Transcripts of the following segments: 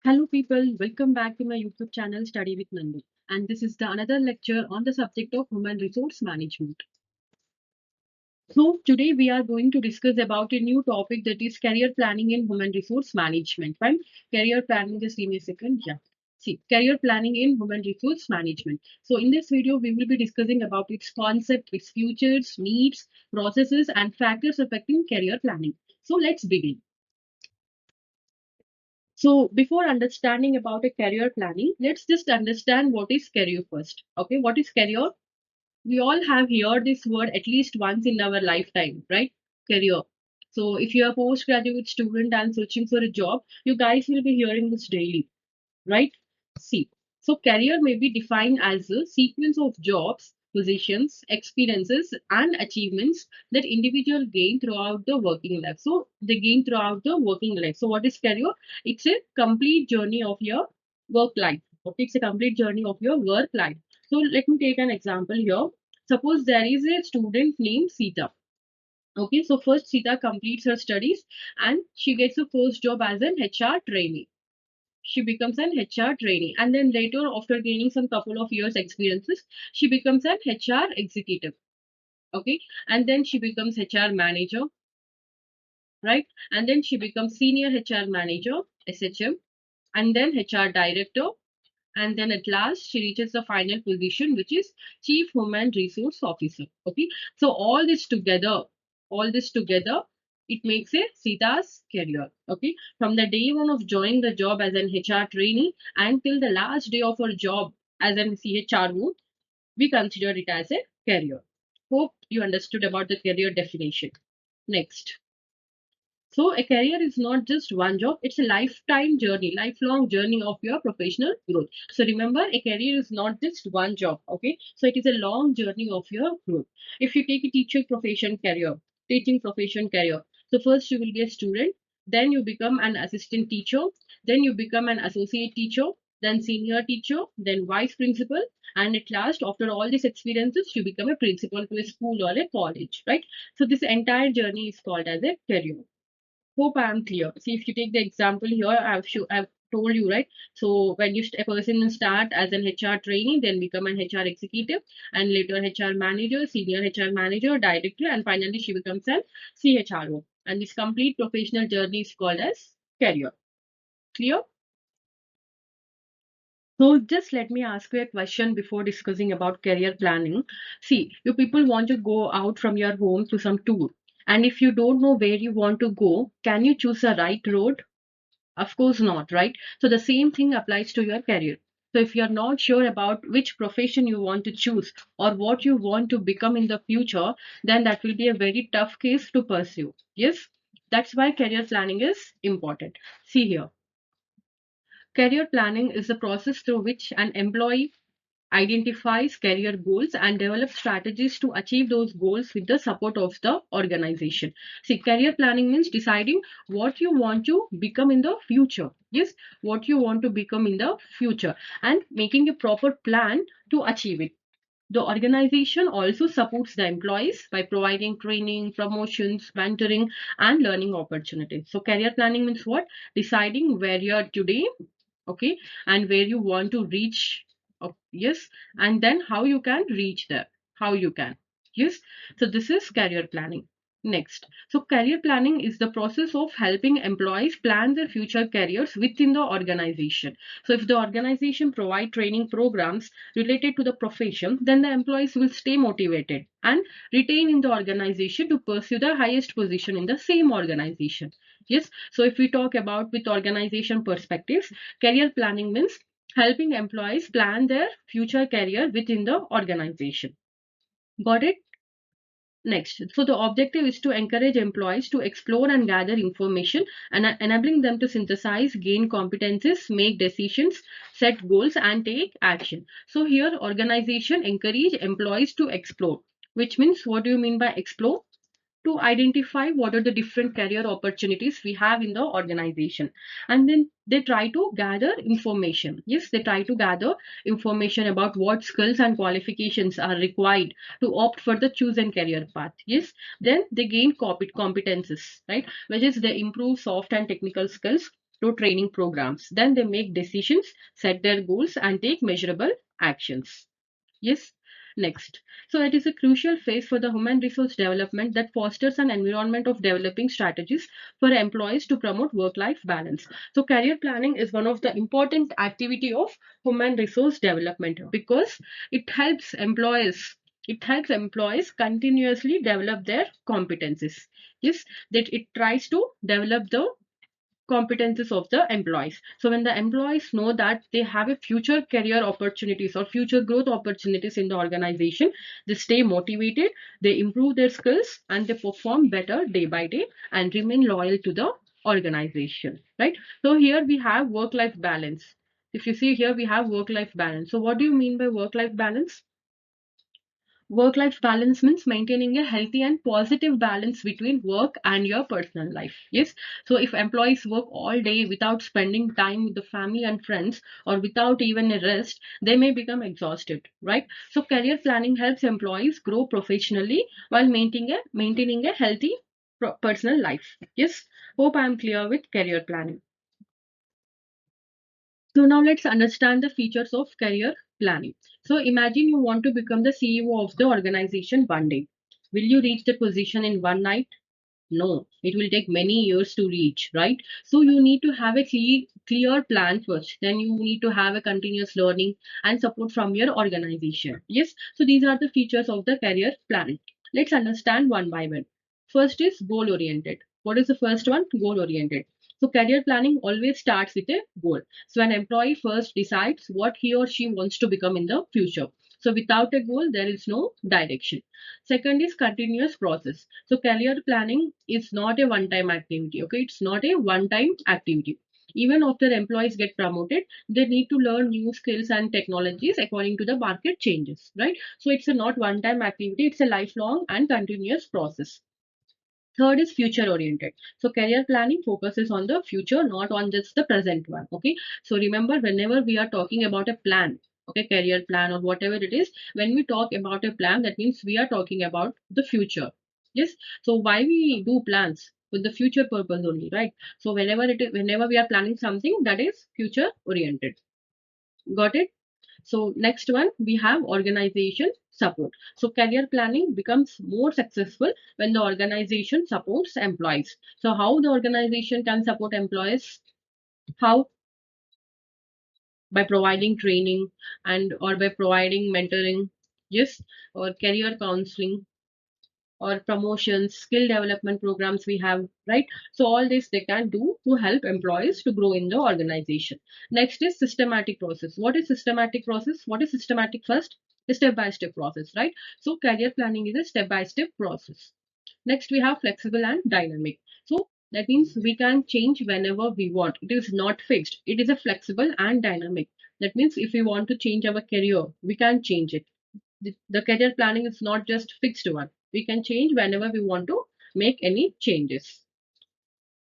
Hello people, welcome back to my YouTube channel Study with Nandu. And this is the another lecture on the subject of human resource management. So today we are going to discuss about a new topic, that is career planning in human resource management. Fine. Career planning, just give me a second. Yeah. See, career planning in human resource management. So in this video, we will be discussing about its concept, its futures, needs, processes, and factors affecting career planning. So let's begin. So before understanding about a career planning, let's just understand what is career first. Okay, what is career? We all have heard this word at least once in our lifetime, right? Career. So if you're a postgraduate student and searching for a job, you guys will be hearing this daily, right? See, so career may be defined as a sequence of jobs, positions, experiences, and achievements that individual gain throughout the working life. So they gain throughout the working life. So what is career? It's a complete journey of your work life. Okay, it's a complete journey of your work life. So let me take an example here. Suppose there is a student named Sita. Okay, so first Sita completes her studies and she gets her first job as an HR trainee. She becomes an HR trainee, and then later, after gaining some couple of years experiences, she becomes an HR executive. Okay, and then she becomes HR manager, right? And then she becomes senior HR manager, SHM, and then HR director, and then at last she reaches the final position, which is Chief Human Resource Officer. Okay, so all this together, it makes a Sita's career. Okay, from the day one of joining the job as an HR trainee until the last day of her job as an CHRO, we consider it as a career. Hope you understood about the career definition. Next. So a career is not just one job, it's a lifetime journey, lifelong journey of your professional growth. So remember, a career is not just one job, okay? So it is a long journey of your growth. If you take a teaching profession career, so first you will be a student, then you become an assistant teacher, then you become an associate teacher, then senior teacher, then vice principal, and at last, after all these experiences, you become a principal to a school or a college, right? So this entire journey is called as a career. Hope I am clear. See, if you take the example here, I've told you, right? So when a person will start as an HR trainee, then become an HR executive, and later HR manager, senior HR manager, director, and finally she becomes an CHRO. And this complete professional journey is called as career. Clear? So just let me ask you a question before discussing about career planning. See, you people want to go out from your home to some tour. And if you don't know where you want to go, can you choose the right road? Of course not, right? So the same thing applies to your career. So if you're not sure about which profession you want to choose or what you want to become in the future, then that will be a very tough case to pursue. Yes, that's why career planning is important. See here. Career planning is the process through which an employee identifies career goals and develops strategies to achieve those goals with the support of the organization. See, career planning means deciding what you want to become in the future. Yes, what you want to become in the future and making a proper plan to achieve it. The organization also supports the employees by providing training, promotions, mentoring, and learning opportunities. So, career planning means what? Deciding where you are today, okay, and where you want to reach. Yes, and then how you can reach there, how you can. Yes, so this is career planning. Next, so career planning is the process of helping employees plan their future careers within the organization. So if the organization provide training programs related to the profession, then the employees will stay motivated and retain in the organization to pursue the highest position in the same organization. Yes, so if we talk about with organization perspectives, career planning means helping employees plan their future career within the organization. Got it? Next, so the objective is to encourage employees to explore and gather information and enabling them to synthesize, gain competencies, make decisions, set goals, and take action. So here, organization encourage employees to explore, which means what do you mean by explore? To identify what are the different career opportunities we have in the organization, and then they try to gather information. Yes, they try to gather information about what skills and qualifications are required to opt for the chosen career path. Yes, then they gain competences, right, which is they improve soft and technical skills, through training programs. Then they make decisions, set their goals, and take measurable actions. Yes. Next. So it is a crucial phase for the human resource development that fosters an environment of developing strategies for employees to promote work-life balance. So career planning is one of the important activity of human resource development because it helps employees continuously develop their competencies. Yes, that it tries to develop the competencies of the employees. So when the employees know that they have a future career opportunities or future growth opportunities in the organization, they stay motivated, they improve their skills, and they perform better day by day and remain loyal to the organization, right? So here we have work-life balance. If you see here, we have work-life balance. So what do you mean by work-life balance? Work-life balance means maintaining a healthy and positive balance between work and your personal life. Yes. So if employees work all day without spending time with the family and friends or without even a rest, they may become exhausted, right? So career planning helps employees grow professionally while maintaining a healthy personal life. Yes. Hope I am clear with career planning. So now let's understand the features of career planning. So imagine you want to become the CEO of the organization one day. Will you reach the position in one night? No, it will take many years to reach, right? So you need to have a clear plan first. Then you need to have a continuous learning and support from your organization. Yes, so these are the features of the career planning. Let's understand one by one. First is goal oriented. What is the first one? Goal oriented. So career planning always starts with a goal. So an employee first decides what he or she wants to become in the future. So without a goal, there is no direction. Second is continuous process. So career planning is not a one-time activity. Okay, it's not a one-time activity. Even after employees get promoted, they need to learn new skills and technologies according to the market changes, right? So it's a not one-time activity, it's a lifelong and continuous process. Third is future oriented. So career planning focuses on the future, not on just the present one. Okay. So remember, whenever we are talking about a plan, okay, career plan or whatever it is, when we talk about a plan, that means we are talking about the future. Yes. So why we do plans? With the future purpose only, right? So whenever we are planning something, that is future oriented. Got it? So next one, we have organization support. So career planning becomes more successful when the organization supports employees. So how the organization can support employees? How? By providing training and or by providing mentoring, yes, or career counseling or promotions, skill development programs we have, right? So all this they can do to help employees to grow in the organization. Next is systematic process. What is systematic process? What is systematic first? A step-by-step process, right? So career planning is a step-by-step process. Next, we have flexible and dynamic. So that means we can change whenever we want. It is not fixed. It is a flexible and dynamic. That means if we want to change our career, we can change it. The career planning is not just fixed one. We can change whenever we want to make any changes.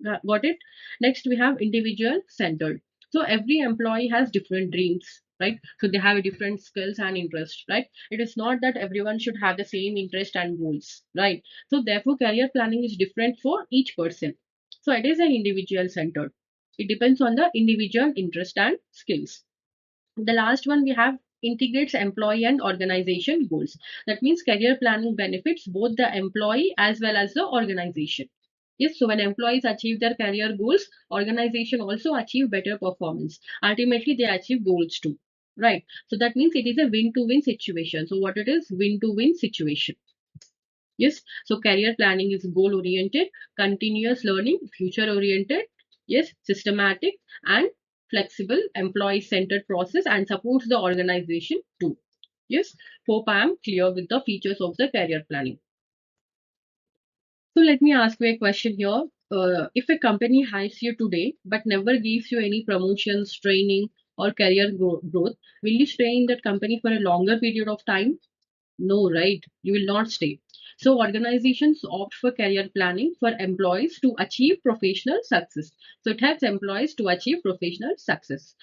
Got it? Next, we have individual centered. So every employee has different dreams, right? So they have different skills and interests, right? It is not that everyone should have the same interest and goals, right? So therefore, career planning is different for each person. So it is an individual centered. It depends on the individual interest and skills. The last one we have integrates employee and organization goals. That means career planning benefits both the employee as well as the organization. Yes, so when employees achieve their career goals, organization also achieve better performance. Ultimately, they achieve goals too. Right. So that means it is a win-to-win situation. So what it is? Win-to-win situation. Yes. So career planning is goal oriented, continuous learning, future oriented, yes, systematic and flexible, employee centered process and supports the organization too. Yes. Hope I am clear with the features of the career planning. So let me ask you a question here. If a company hires you today but never gives you any promotions, training, or career growth, will you stay in that company for a longer period of time? No, right? You will not stay. So organizations opt for career planning for employees to achieve professional success. So it helps employees to achieve professional success.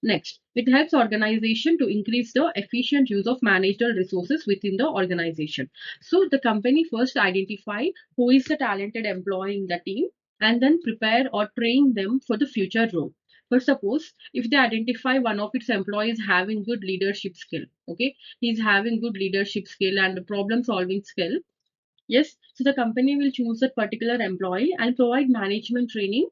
Next, it helps organization to increase the efficient use of managerial resources within the organization. So the company first identify who is the talented employee in the team and then prepare or train them for the future role. For suppose if they identify one of its employees having good leadership skill, okay, he's having good leadership skill and problem solving skill. Yes, so the company will choose that particular employee and provide management training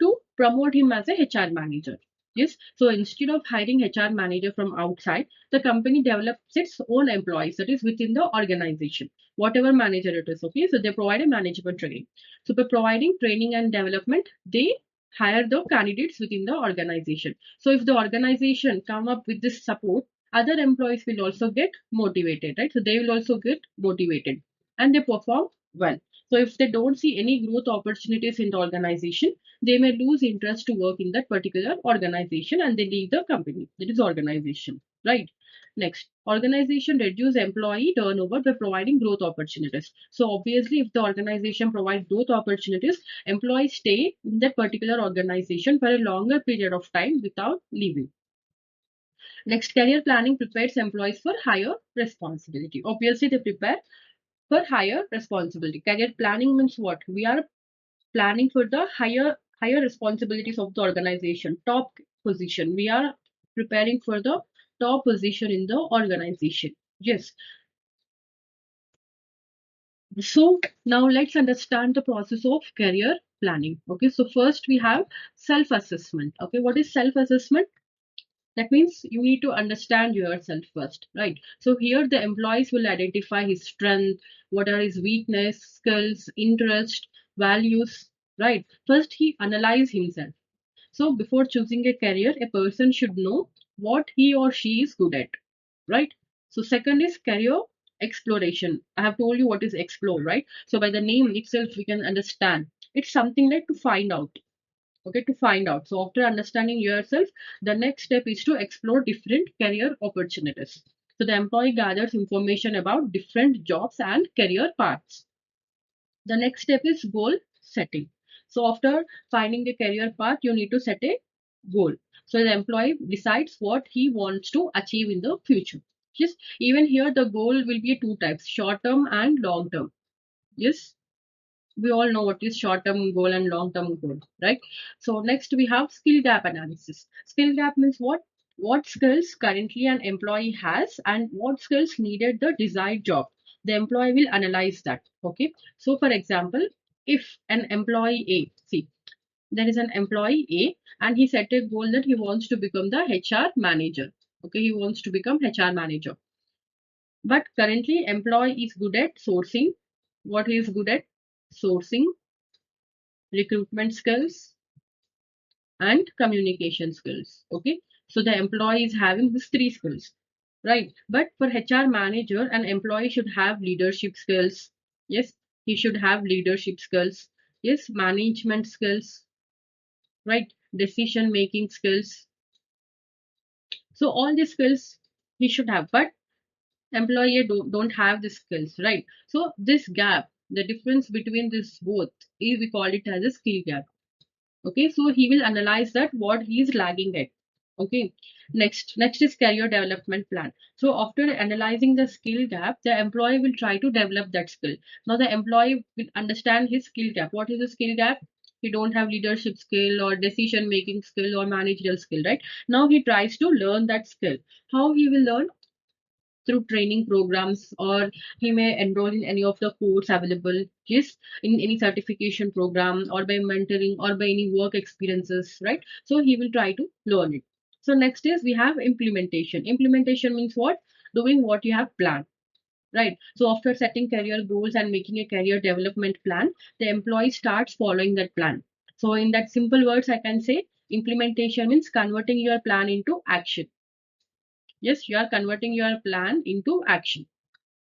to promote him as a HR manager. Yes, so instead of hiring HR manager from outside, the company develops its own employees, that is within the organization, whatever manager it is. Okay, so they provide a management training. So by providing training and development, they hire the candidates within the organization. So if the organization come up with this support, other employees will also get motivated, right? So they will also get motivated and they perform well. So if they don't see any growth opportunities in the organization, they may lose interest to work in that particular organization and they leave the company. That is organization, right? Next, organization reduce employee turnover by providing growth opportunities. So obviously, if the organization provides growth opportunities, employees stay in that particular organization for a longer period of time without leaving. Next, career planning prepares employees for higher responsibility. Obviously, they prepare for higher responsibility. Career planning means what? We are planning for the higher responsibilities of the organization, top position. We are preparing for the top position in the organization. Yes. So now let's understand the process of career planning. Okay, so first we have self assessment. Okay, what is self assessment? That means you need to understand yourself first, right? So here the employees will identify his strength, what are his weakness, skills, interest, values, right? First he analyze himself. So before choosing a career, a person should know what he or she is good at, right? So second is career exploration. I have told you what is explore, right? So by the name itself, we can understand. It's something like to find out. Okay, to find out. So after understanding yourself, the next step is to explore different career opportunities. So the employee gathers information about different jobs and career paths. The next step is goal setting. So after finding the career path, you need to set a goal. So the employee decides what he wants to achieve in the future. Yes, even here the goal will be two types, short term and long term. Yes, we all know what is short term goal and long term goal, right? So next we have skill gap analysis. Skill gap means what skills currently an employee has and what skills needed the desired job. The employee will analyze that. Okay, so for example, if an employee A, see, there is an employee A and he set a goal that he wants to become the HR manager. Okay, he wants to become HR manager, but currently employee is good at sourcing. What he is good at? Sourcing, recruitment skills, and communication skills. Okay, so the employee is having these three skills, right? But for HR manager, an employee should have leadership skills. Yes, he should have leadership skills. Yes, management skills, right? Decision making skills. So all these skills he should have, but employee don't have the skills, right? So this gap, the difference between this both is we call it as a skill gap. Okay, so he will analyze that what he is lagging at. Okay, next is career development plan. So after analyzing the skill gap, the employee will try to develop that skill. Now the employee will understand his skill gap. What is the skill gap? He don't have leadership skill or decision making skill or managerial skill, right? Now he tries to learn that skill. How he will learn? Through training programs, or he may enroll in any of the course available, yes, in any certification program, or by mentoring, or by any work experiences, right? So he will try to learn it. So next is we have implementation. Implementation means what? Doing what you have planned, right? So after setting career goals and making a career development plan, the employee starts following that plan. So in that simple words, I can say implementation means converting your plan into action. Yes, you are converting your plan into action,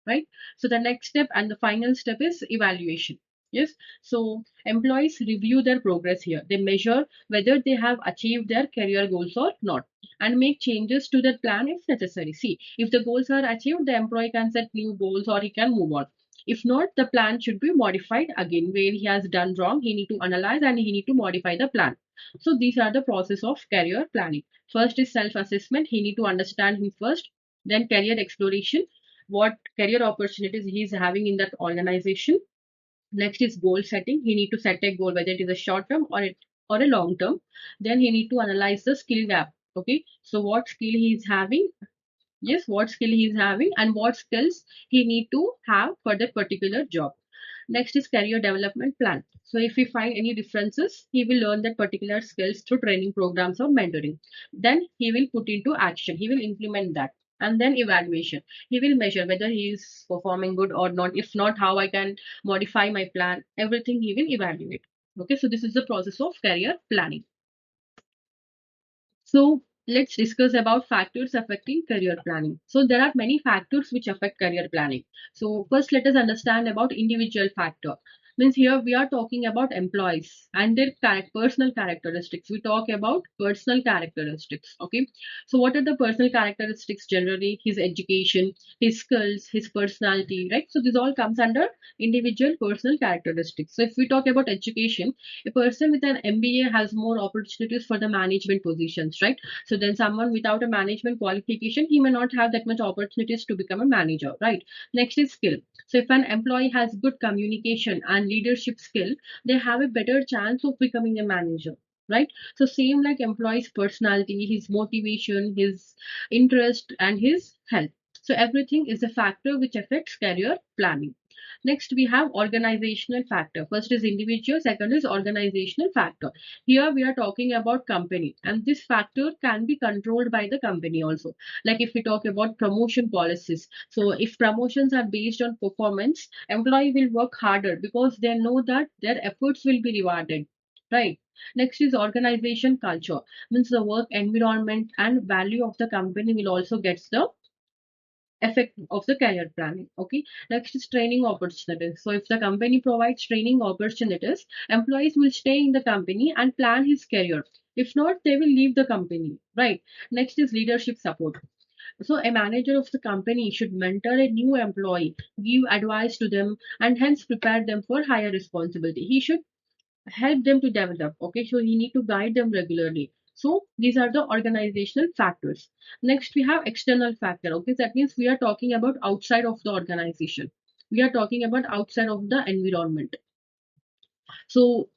right? So the next step and the final step is evaluation. Yes, so employees review their progress here. They measure whether they have achieved their career goals or not and make changes to their plan if necessary. See, if the goals are achieved, the employee can set new goals or he can move on. If not, the plan should be modified again. Where he has done wrong, he need to analyze and he need to modify the plan. So these are the process of career planning. First is self-assessment. He need to understand him first. Then career exploration, what career opportunities he is having in that organization. Next is goal setting. He need to set a goal, whether it is a short term or a long term. Then he need to analyze the skill gap. Okay, so what skill he is having, yes, what skill he is having and what skills he need to have for that particular job. Next is career development plan. So if we find any differences, he will learn that particular skills through training programs or mentoring. Then he will put into action. He will implement that. And then evaluation. He will measure whether he is performing good or not. If not, how I can modify my plan. Everything he will evaluate. Okay, so this is the process of career planning. So let's discuss about factors affecting career planning. So there are many factors which affect career planning. So first let us understand about individual factor. Means here we are talking about employees and their personal characteristics. We talk about personal characteristics. Okay. So what are the personal characteristics generally? His education, his skills, his personality, right? So this all comes under individual personal characteristics. So if we talk about education, a person with an MBA has more opportunities for the management positions, right? So then someone without a management qualification, he may not have that much opportunities to become a manager, right? Next is skill. So if an employee has good communication and leadership skill, they have a better chance of becoming a manager, right? So same like employee's personality, his motivation, his interest, and his health. So everything is a factor which affects career planning. Next, we have organizational factor. First is individual, second is organizational factor. Here we are talking about company, and this factor can be controlled by the company also. Like if we talk about promotion policies. So if promotions are based on performance, employee will work harder because they know that their efforts will be rewarded. Right. Next is organization culture. Means the work environment and value of the company will also get the effect of the career planning. Okay, next is training opportunities. So if the company provides training opportunities, employees will stay in the company and plan his career. If not, they will leave the company, right? Next is leadership support. So a manager of the company should mentor a new employee, give advice to them, and hence prepare them for higher responsibility. He should help them to develop. Okay, so you need to guide them regularly. So these are the organizational factors. Next, we have external factor. Okay, that means we are talking about outside of the organization. We are talking about outside of the environment. So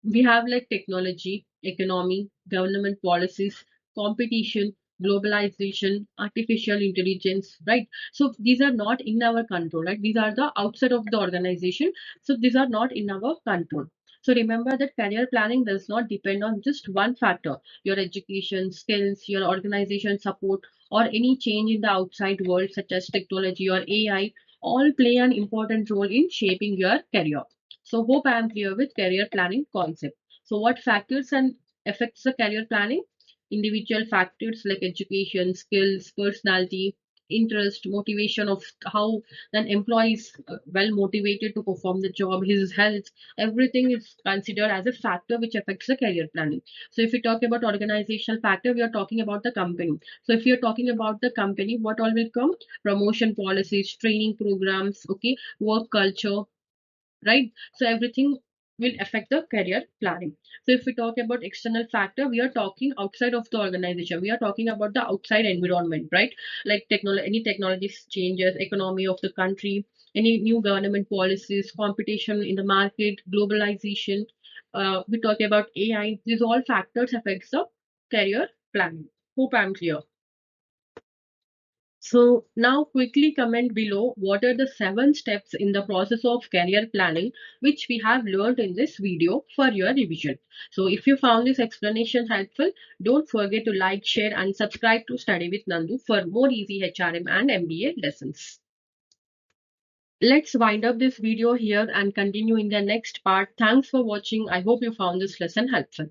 we have like technology, economy, government policies, competition, globalization, artificial intelligence, right? So these are not in our control, right? These are the outside of the organization. So these are not in our control. So remember that career planning does not depend on just one factor, your education, skills, your organization support, or any change in the outside world such as technology or AI, all play an important role in shaping your career. So hope I am clear with career planning concept. So what factors and affects the career planning? Individual factors like education, skills, personality, interest, motivation of how an employee is well motivated to perform the job, his health, everything is considered as a factor which affects the career planning. So if we talk about organizational factor, we are talking about the company. So if you're talking about the company, what all will come? Promotion policies, training programs, okay, work culture, right? So everything will affect the career planning. So if we talk about external factor, we are talking outside of the organization. We are talking about the outside environment, right? Like technology, any technology changes, economy of the country, any new government policies, competition in the market, globalization. We talk about AI. These all factors affects the career planning. Hope I'm clear. So now quickly comment below what are the 7 steps in the process of career planning which we have learned in this video for your revision. So if you found this explanation helpful, don't forget to like, share and subscribe to Study with Nandu for more easy HRM and MBA lessons. Let's wind up this video here and continue in the next part. Thanks for watching. I hope you found this lesson helpful.